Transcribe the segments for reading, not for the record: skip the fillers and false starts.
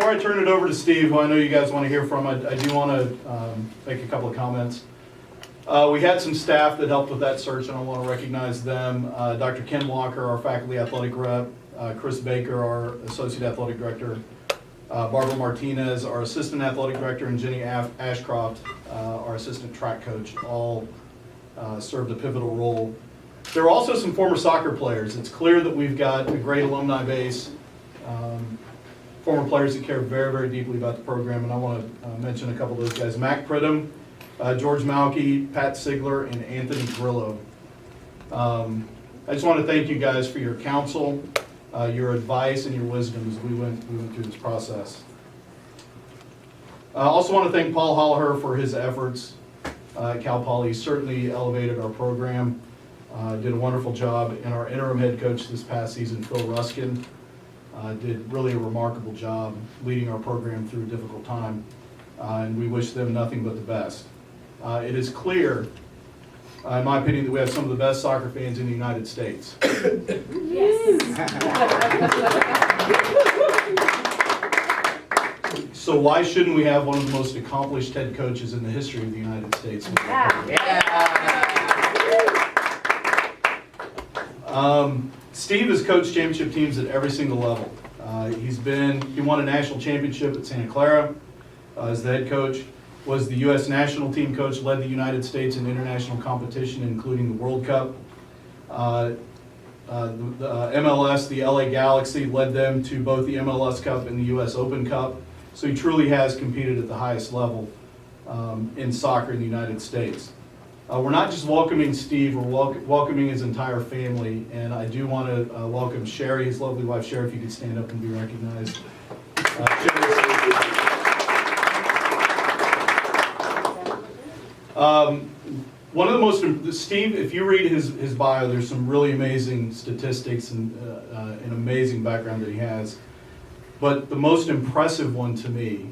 before I turn it over to Steve, who I know you guys want to hear from, I do want to make a couple of comments. We had some staff that helped with that search, and I want to recognize them. Dr. Ken Walker, our faculty athletic rep, Chris Baker, our associate athletic director, Barbara Martinez, our assistant athletic director, and Jenny Ashcroft, our assistant track coach, all served a pivotal role. There are also some former soccer players. It's clear that we've got a great alumni base, former players that care very, very deeply about the program, and I want to mention a couple of those guys. Mac Pridham, George Malky, Pat Sigler, and Anthony Grillo. I just want to thank you guys for your counsel, your advice, and your wisdom as we went through this process. I also want to thank Paul Hollaher for his efforts at Cal Poly. He certainly elevated our program, did a wonderful job, and our interim head coach this past season, Phil Ruskin, did really a remarkable job leading our program through a difficult time, and we wish them nothing but the best. It is clear, in my opinion, that we have some of the best soccer fans in the United States. So why shouldn't we have one of the most accomplished head coaches in the history of the United States? Steve has coached championship teams at every single level. He won a national championship at Santa Clara as the head coach, was the U.S. national team coach, led the United States in international competition, including the World Cup. The MLS, the LA Galaxy, led them to both the MLS Cup and the U.S. Open Cup. So he truly has competed at the highest level in soccer in the United States. We're not just welcoming Steve, we're welcoming his entire family, and I do want to welcome Sherry, his lovely wife. Sherry, if you could stand up and be recognized. One of the most, Steve, if you read his bio, there's some really amazing statistics and an amazing background that he has. But the most impressive one to me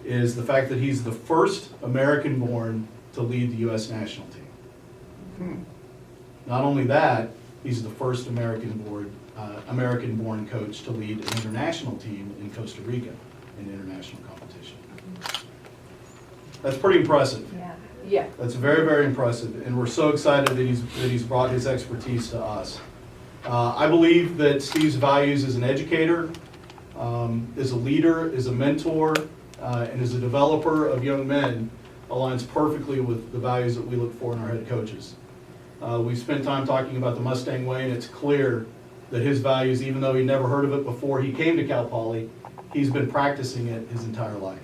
is the fact that he's the first American-born to lead the U.S. national team. Not only that, he's the first American-born coach to lead an international team in Costa Rica in international competition. That's pretty impressive. Yeah. That's very, very impressive, and we're so excited that he's brought his expertise to us. I believe that Steve's values as an educator, as a leader, as a mentor, and as a developer of young men aligns perfectly with the values that we look for in our head coaches. We've spent time talking about the Mustang Way, and it's clear that his values, even though he never heard of it before he came to Cal Poly, he's been practicing it his entire life.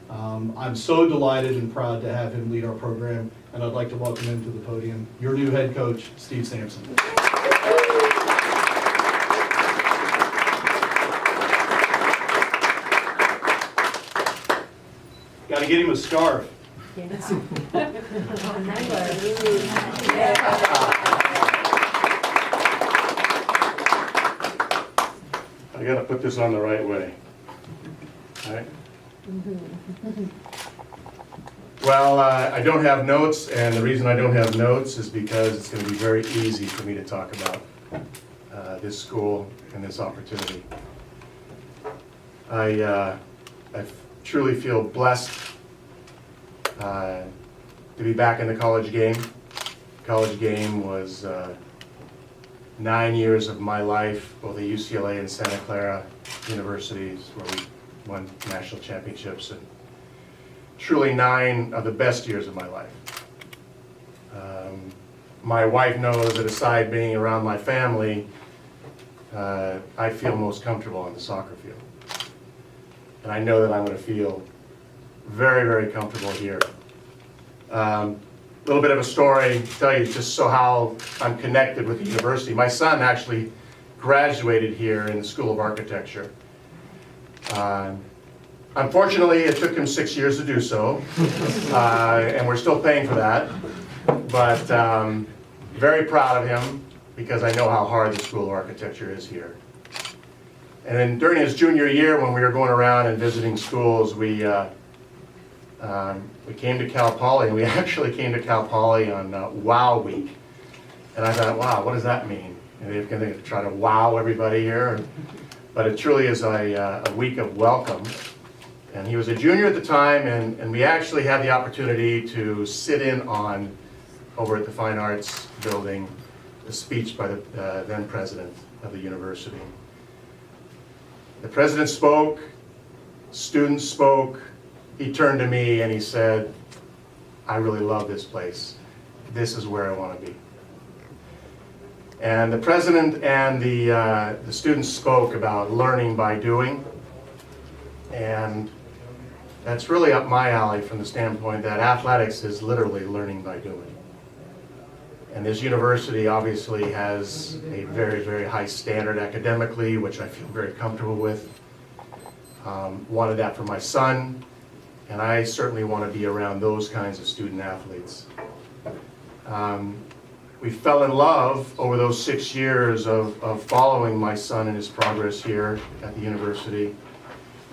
I'm so delighted and proud to have him lead our program, and I'd like to welcome him to the podium, your new head coach, Steve Sampson. Got to get him a scarf. I got to put this on the right way. All right. Well, I don't have notes, and the reason I don't have notes is because it's going to be very easy for me to talk about this school and this opportunity. I truly feel blessed to be back in the college game. College game was 9 years of my life, both at UCLA and Santa Clara universities, where we won national championships, and truly 9 of the best years of my life. My wife knows that aside being around my family, I feel most comfortable on the soccer field. And I know that I'm going to feel very, very comfortable here. A little bit of a story to tell you just so how I'm connected with the university. My son actually graduated here in the School of Architecture. Unfortunately, it took him 6 years to do so, and we're still paying for that. But very proud of him because I know how hard the School of Architecture is here. And then during his junior year, when we were going around and visiting schools, we came to Cal Poly, and we actually came to Cal Poly on Wow Week. And I thought, wow, what does that mean? And they're going to try to wow everybody here. but it truly is a week of welcome. And he was a junior at the time, and we actually had the opportunity to sit in on, over at the Fine Arts Building, a speech by the then president of the university. The president spoke, students spoke, he turned to me and he said, "I really love this place. This is where I want to be." And the president and the students spoke about learning by doing, and that's really up my alley from the standpoint that athletics is literally learning by doing. And this university obviously has a very, very high standard academically, which I feel very comfortable with. Wanted that for my son, and I certainly want to be around those kinds of student athletes. We fell in love over those 6 years of following my son and his progress here at the university.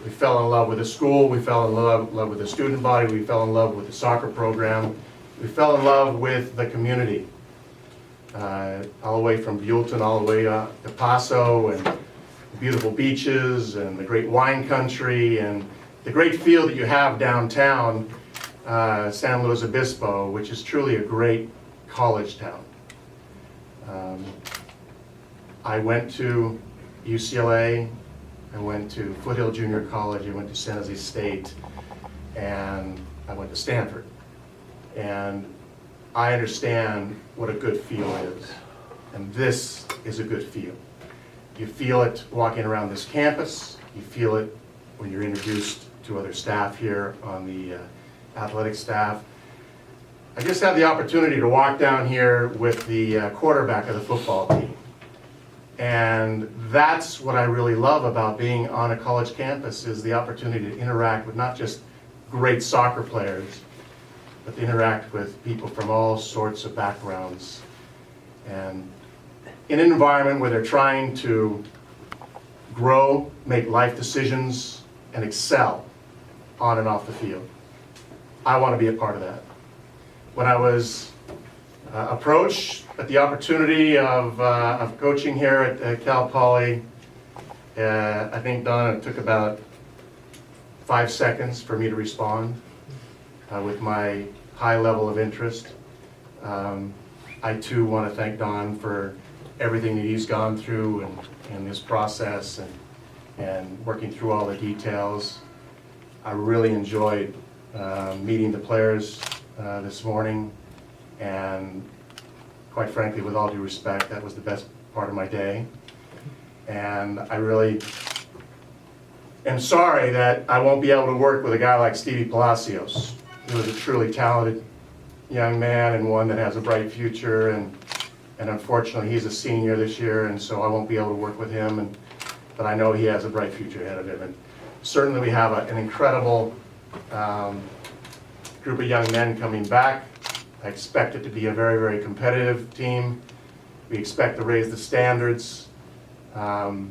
We fell in love with the school, we fell in love with the student body, we fell in love with the soccer program, we fell in love with the community. All the way from Buellton, all the way to Paso, and the beautiful beaches, and the great wine country, and the great feel that you have downtown, San Luis Obispo, which is truly a great college town. I went to UCLA, I went to Foothill Junior College, I went to San Jose State, and I went to Stanford. And I understand what a good feel is, and this is a good feel. You feel it walking around this campus, you feel it when you're introduced to other staff here on the athletic staff. I just had the opportunity to walk down here with the quarterback of the football team. And that's what I really love about being on a college campus, is the opportunity to interact with not just great soccer players, but to interact with people from all sorts of backgrounds. And in an environment where they're trying to grow, make life decisions, and excel on and off the field. I want to be a part of that. When I was approached at the opportunity of coaching here at Cal Poly, I think, Don, it took about 5 seconds for me to respond with my high level of interest. I too want to thank Don for everything that he's gone through in this process and working through all the details. I really enjoyed meeting the players this morning, and quite frankly, with all due respect, that was the best part of my day. And I really am sorry that I won't be able to work with a guy like Stevie Palacios, who is a truly talented young man and one that has a bright future, and unfortunately he's a senior this year, and so I won't be able to work with him, but I know he has a bright future ahead of him. And certainly we have an incredible group of young men coming back. I expect it to be a very, very competitive team. We expect to raise the standards. One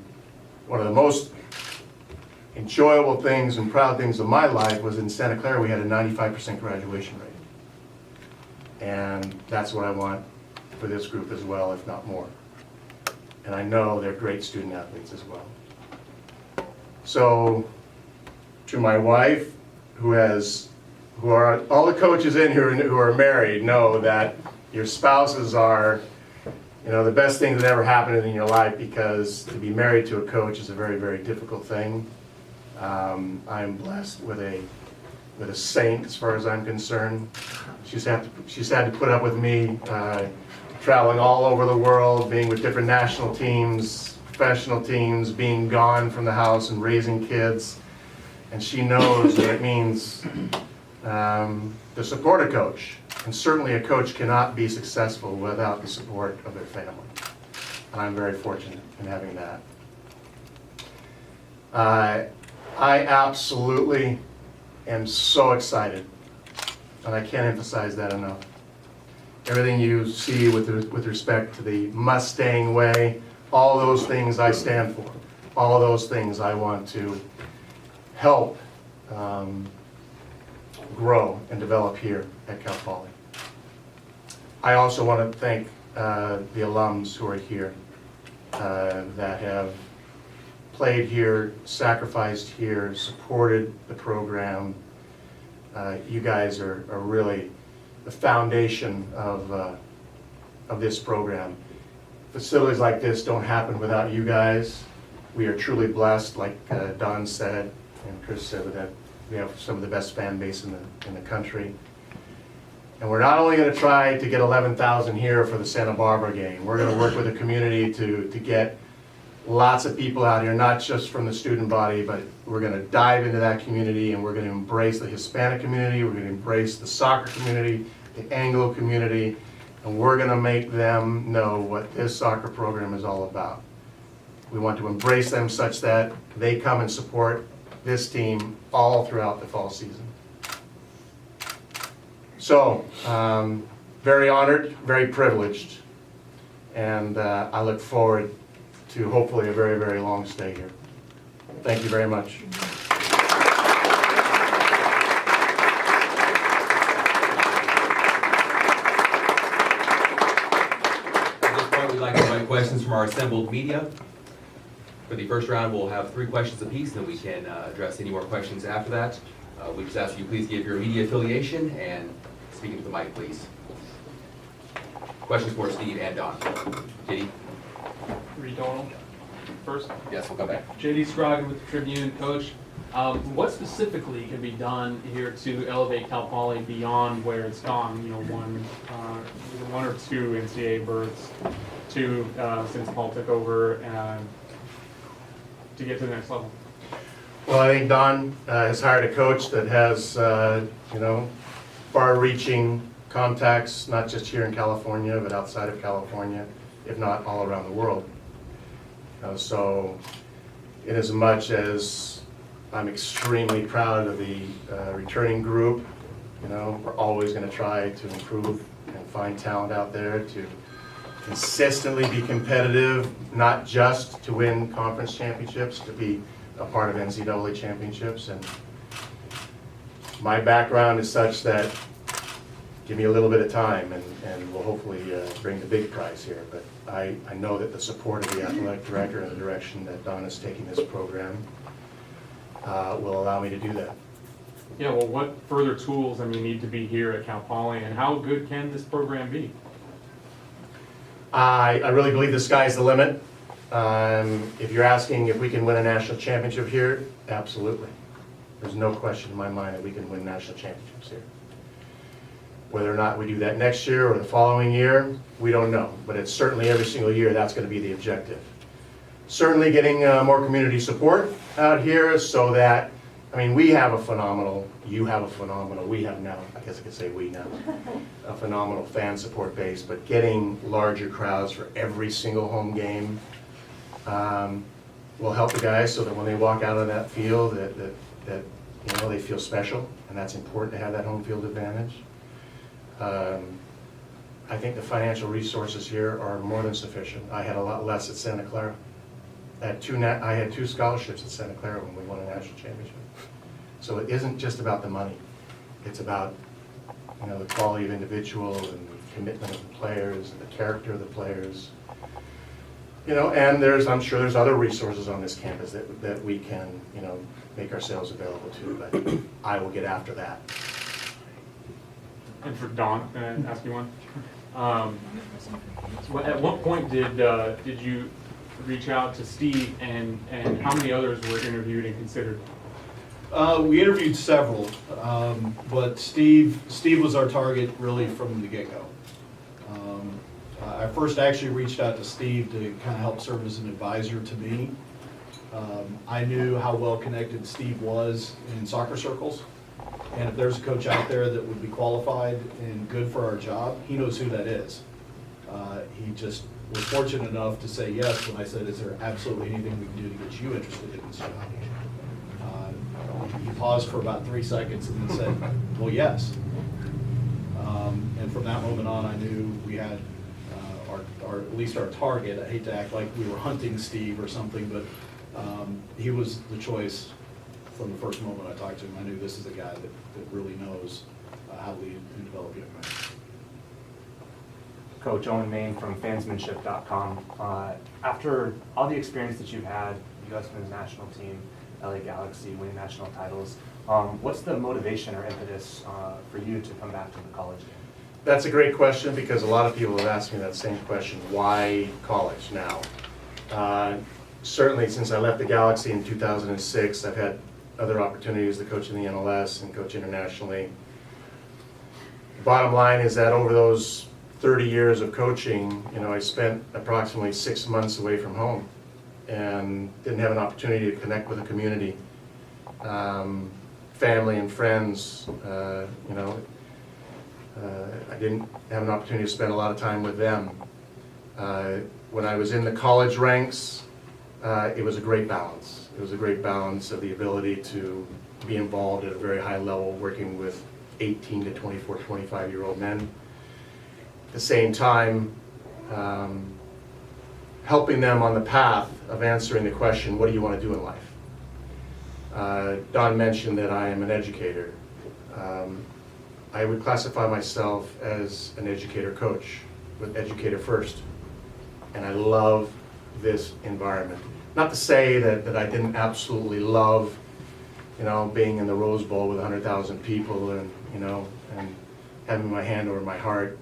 of the most enjoyable things and proud things of my life was in Santa Clara we had a 95% graduation rate. And that's what I want for this group as well, if not more. And I know they're great student athletes as well. So, to my wife, who are all the coaches in here who are married know that your spouses are, the best thing that ever happened in your life, because to be married to a coach is a very, very difficult thing. I'm blessed with a saint as far as I'm concerned. She's had to put up with me traveling all over the world, being with different national teams, professional teams, being gone from the house and raising kids. And she knows what it means to support a coach. And certainly a coach cannot be successful without the support of their family. And I'm very fortunate in having that. I absolutely am so excited, and I can't emphasize that enough. Everything you see with respect to the Mustang way, all those things I stand for. All those things I want to help grow and develop here at Cal Poly. I also want to thank the alums who are here that have played here, sacrificed here, supported the program. You guys are really the foundation of this program. Facilities like this don't happen without you guys. We are truly blessed, like Don said and Chris said, that we have some of the best fan base in the country. And we're not only going to try to get 11,000 here for the Santa Barbara game, we're going to work with the community to get lots of people out here, not just from the student body, but we're going to dive into that community and we're going to embrace the Hispanic community, we're going to embrace the soccer community, the Anglo community, and we're going to make them know what this soccer program is all about. We want to embrace them such that they come and support this team all throughout the fall season. So, very honored, very privileged, and I look forward to hopefully a very, very long stay here. Thank you very much. At this point, we'd like to invite questions from our assembled media. For the first round, we'll have 3 questions apiece, and then we can address any more questions after that. We just ask you please give your media affiliation and speak into the mic, please. Questions for Steve and Don. JD? Reed Donald first. Yes, we'll come back. JD Scroggin with the Tribune. Coach, what specifically can be done here to elevate Cal Poly beyond where it's gone? You know, one or two NCAA berths, two since Paul took over, to get to the next level. Well, I think Don has hired a coach that has, far-reaching contacts, not just here in California, but outside of California, if not all around the world. So, in as much as I'm extremely proud of the returning group, we're always going to try to improve and find talent out there to consistently be competitive, not just to win conference championships, to be a part of NCAA championships. And my background is such that give me a little bit of time and we'll hopefully bring the big prize here. But I know that the support of the athletic director and the direction that Don is taking this program will allow me to do that. Yeah, well, what further tools, need to be here at Cal Poly, and how good can this program be? I really believe the sky's the limit. If you're asking if we can win a national championship here, absolutely. There's no question in my mind that we can win national championships here. Whether or not we do that next year or the following year, we don't know. But it's certainly every single year that's going to be the objective. Certainly getting more community support out here so that, we have a phenomenal, you have a phenomenal, we have now, I guess I could say we now, a phenomenal fan support base, but getting larger crowds for every single home game will help the guys so that when they walk out on that field that they feel special, and that's important to have that home field advantage. I think the financial resources here are more than sufficient. I had a lot less at Santa Clara. I had 2 scholarships at Santa Clara when we won a national championship. So it isn't just about the money. It's about the quality of individual and the commitment of the players and the character of the players. And I'm sure there's other resources on this campus that we can make ourselves available to, but I will get after that. And for Don, can I ask you one? At what point did you reach out to Steve, and how many others were interviewed and considered? We interviewed several, but Steve was our target really from the get-go. I first actually reached out to Steve to kind of help serve as an advisor to me. I knew how well connected Steve was in soccer circles, and if there's a coach out there that would be qualified and good for our job, he knows who that is. He just was fortunate enough to say yes when I said, is there absolutely anything we can do to get you interested in this job? He paused for about 3 seconds and then said, well, yes. And from that moment on, I knew we had at least our target. I hate to act like we were hunting Steve or something, but he was the choice from the first moment I talked to him. I knew this is a guy that really knows how to lead and develop young men. Coach Owen Main from fansmanship.com. After all the experience that you've had, you U.S. Men's National Team, LA Galaxy, winning national titles. What's the motivation or impetus for you to come back to the college game? That's a great question because a lot of people have asked me that same question. Why college now? Certainly since I left the Galaxy in 2006, I've had other opportunities to coach in the NLS and coach internationally. The bottom line is that over those 30 years of coaching, I spent approximately 6 months away from home and didn't have an opportunity to connect with the community, family and friends. I didn't have an opportunity to spend a lot of time with them. When I was in the college ranks, it was a great balance. It was a great balance of the ability to be involved at a very high level, working with 18 to 24, 25-year-old men. At the same time, helping them on the path of answering the question, what do you want to do in life? Don mentioned that I am an educator. I would classify myself as an educator coach, with educator first. And I love this environment. Not to say that I didn't absolutely love, being in the Rose Bowl with 100,000 people and having my hand over my heart,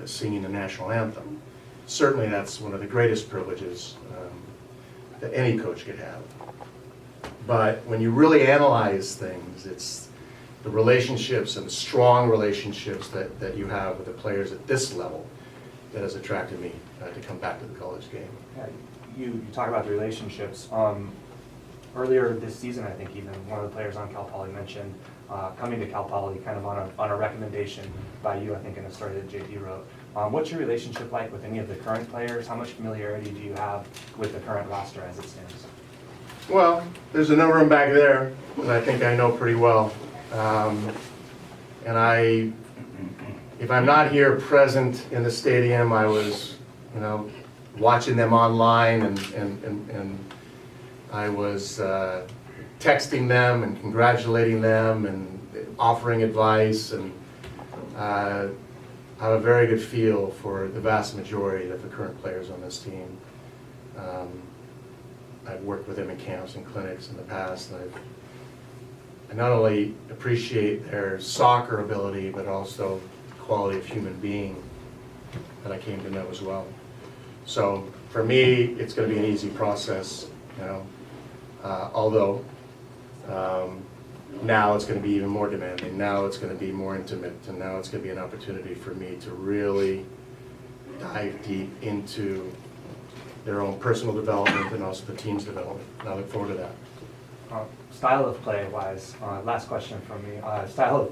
singing the national anthem. Certainly that's one of the greatest privileges that any coach could have. But when you really analyze things, it's the relationships and the strong relationships that you have with the players at this level that has attracted me to come back to the college game. Yeah, you talk about the relationships. Earlier this season, I think even one of the players on Cal Poly mentioned coming to Cal Poly kind of on a recommendation by you, I think, in a story that JD wrote. What's your relationship like with any of the current players? How much familiarity do you have with the current roster as it stands? Well, there's a number of them back there that I think I know pretty well. And if I'm not here present in the stadium, I was, watching them online and I was texting them and congratulating them and offering advice, and I have a very good feel for the vast majority of the current players on this team. I've worked with them in camps and clinics in the past, and I not only appreciate their soccer ability, but also the quality of human being that I came to know as well. So for me, it's going to be an easy process, although now it's going to be even more demanding. Now it's going to be more intimate, and now it's going to be an opportunity for me to really dive deep into their own personal development and also the team's development. And I look forward to that. Style of play wise, last question from me. Style of